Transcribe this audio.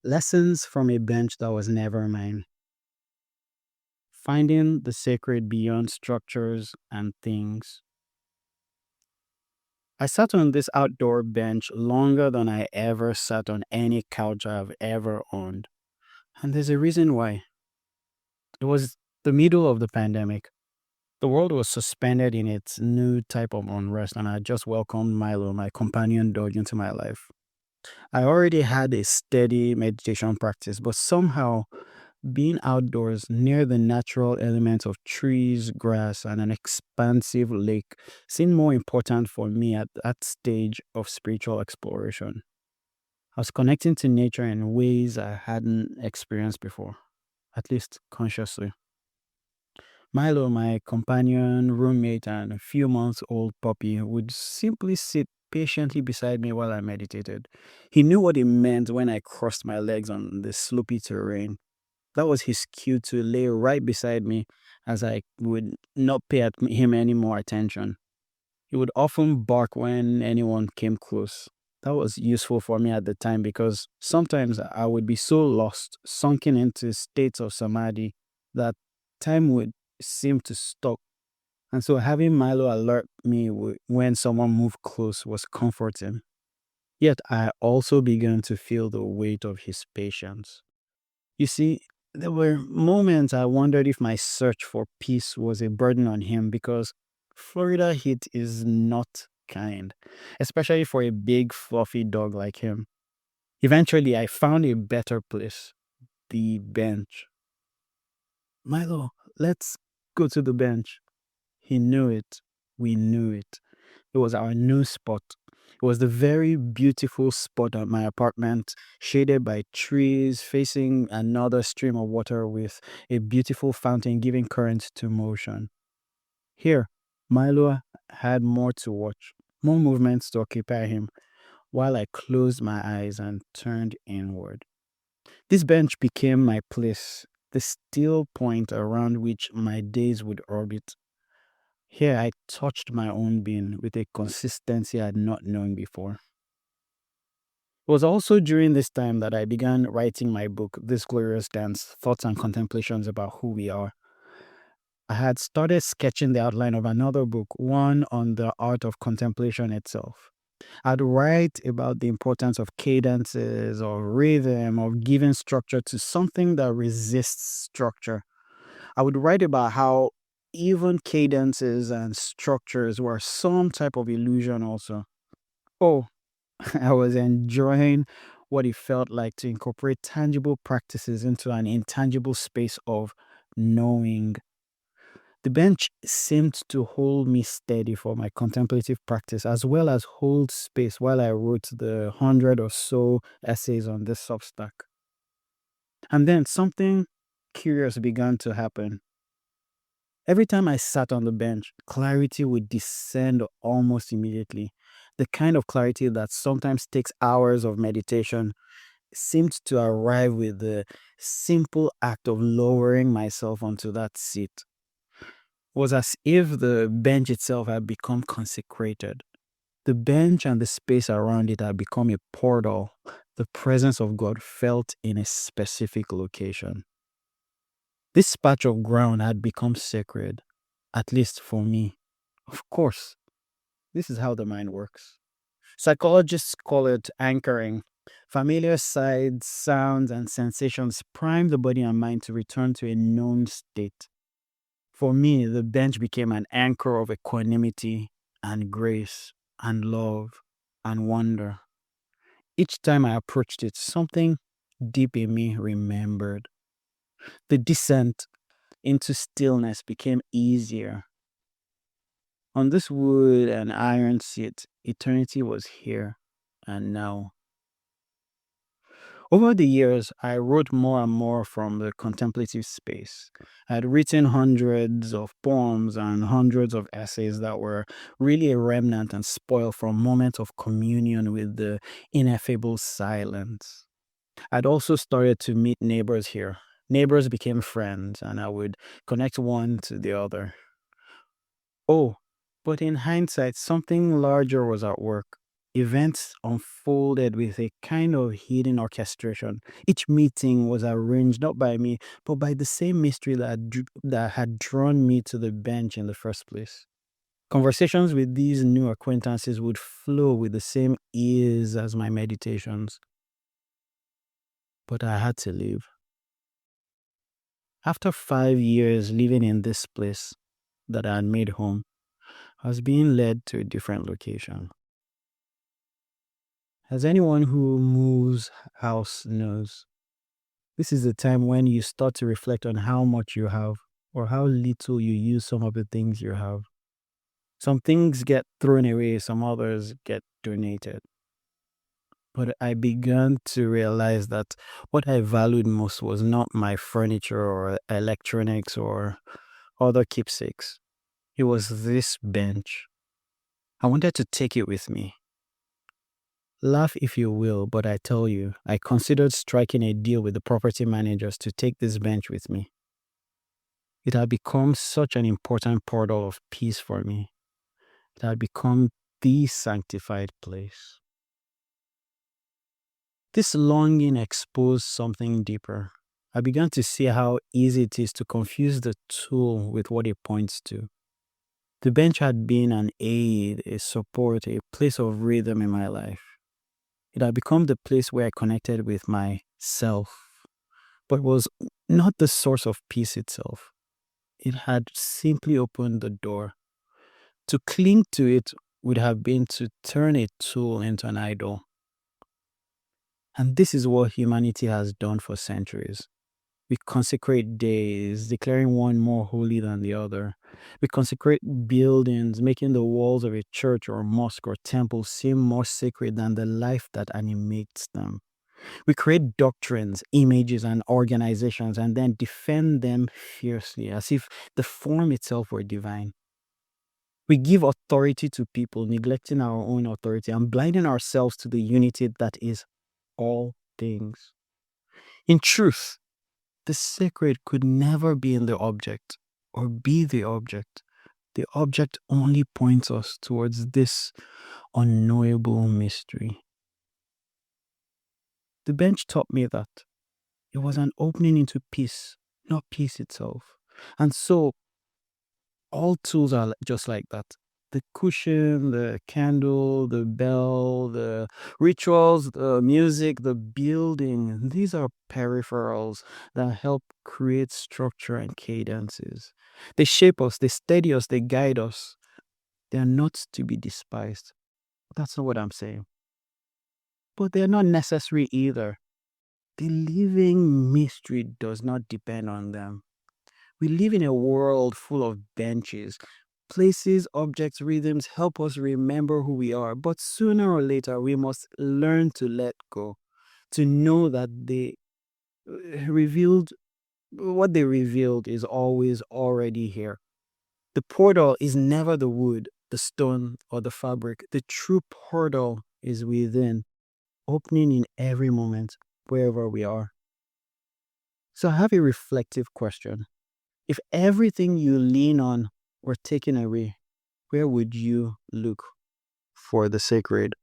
Lessons from a bench that was never mine. Finding the sacred beyond structures and things. I sat on this outdoor bench longer than I ever sat on any couch I've ever owned. And there's a reason why. It was the middle of the pandemic. The world was suspended in its new type of unrest, and I just welcomed Milo, my companion dog, into my life. I already had a steady meditation practice, but somehow being outdoors near the natural elements of trees, grass, and an expansive lake seemed more important for me at that stage of spiritual exploration. I was connecting to nature in ways I hadn't experienced before, at least consciously. Milo, my companion, roommate, and a few months old puppy, would simply sit patiently beside me while I meditated. He knew what it meant when I crossed my legs on the slopey terrain. That was his cue to lay right beside me as I would not pay him any more attention. He would often bark when anyone came close. That was useful for me at the time because sometimes I would be so lost, sunken into states of samadhi, that time would seem to stop. And so having Milo alert me when someone moved close was comforting. Yet I also began to feel the weight of his patience. You see, there were moments I wondered if my search for peace was a burden on him because Florida heat is not kind, especially for a big, fluffy dog like him. Eventually, I found a better place, the bench. Milo, let's go to the bench. He knew it. We knew it. It was our new spot. It was the very beautiful spot at my apartment, shaded by trees, facing another stream of water with a beautiful fountain giving current to motion. Here, Milo had more to watch, more movements to occupy him, while I closed my eyes and turned inward. This bench became my place, the still point around which my days would orbit. Here I touched my own being with a consistency I had not known before. It was also during this time that I began writing my book, This Glorious Dance Thoughts and Contemplations about Who We Are. I had started sketching the outline of another book, one on the art of contemplation itself. I'd write about the importance of cadences, of rhythm, of giving structure to something that resists structure. I would write about how even cadences and structures were some type of illusion also. Oh, I was enjoying what it felt like to incorporate tangible practices into an intangible space of knowing. The bench seemed to hold me steady for my contemplative practice as well as hold space while I wrote the 100 or so essays on this Substack. And then something curious began to happen. Every time I sat on the bench, clarity would descend almost immediately. The kind of clarity that sometimes takes hours of meditation seemed to arrive with the simple act of lowering myself onto that seat. It was as if the bench itself had become consecrated. The bench and the space around it had become a portal. The presence of God felt in a specific location. This patch of ground had become sacred, at least for me. Of course, this is how the mind works. Psychologists call it anchoring. Familiar sights, sounds, and sensations prime the body and mind to return to a known state. For me, the bench became an anchor of equanimity and grace and love and wonder. Each time I approached it, something deep in me remembered. The descent into stillness became easier. On this wood and iron seat, eternity was here and now. Over the years, I wrote more and more from the contemplative space. I had written hundreds of poems and hundreds of essays that were really a remnant and spoiled from moments of communion with the ineffable silence. I'd also started to meet neighbors here. Neighbors became friends, and I would connect one to the other. Oh, but in hindsight, something larger was at work. Events unfolded with a kind of hidden orchestration. Each meeting was arranged not by me, but by the same mystery that had drawn me to the bench in the first place. Conversations with these new acquaintances would flow with the same ease as my meditations. But I had to leave. After 5 years living in this place that I had made home, I was being led to a different location. As anyone who moves house knows, this is the time when you start to reflect on how much you have or how little you use some of the things you have. Some things get thrown away, some others get donated. But I began to realize that what I valued most was not my furniture or electronics or other keepsakes. It was this bench. I wanted to take it with me. Laugh if you will, but I tell you, I considered striking a deal with the property managers to take this bench with me. It had become such an important portal of peace for me. It had become the sanctified place. This longing exposed something deeper. I began to see how easy it is to confuse the tool with what it points to. The bench had been an aid, a support, a place of rhythm in my life. It had become the place where I connected with myself, but was not the source of peace itself. It had simply opened the door. To cling to it would have been to turn a tool into an idol. And this is what humanity has done for centuries. We consecrate days, declaring one more holy than the other. We consecrate buildings, making the walls of a church or mosque or temple seem more sacred than the life that animates them. We create doctrines, images, and organizations and then defend them fiercely as if the form itself were divine. We give authority to people, neglecting our own authority and blinding ourselves to the unity that is all things. In truth, the sacred could never be in the object or be the object. The object only points us towards this unknowable mystery. The bench taught me that it was an opening into peace, not peace itself. And so all tools are just like that. The cushion, the candle, the bell, the rituals, the music, the building, these are peripherals that help create structure and cadences. They shape us, they steady us, they guide us. They are not to be despised. That's not what I'm saying. But they're not necessary either. The living mystery does not depend on them. We live in a world full of benches. Places, objects, rhythms help us remember who we are, but sooner or later we must learn to let go, to know that revealed what they revealed is always already here. The portal is never the wood, the stone, or the fabric. The true portal is within, opening in every moment, wherever we are. So I have a reflective question. If everything you lean on were taken away, where would you look for the sacred?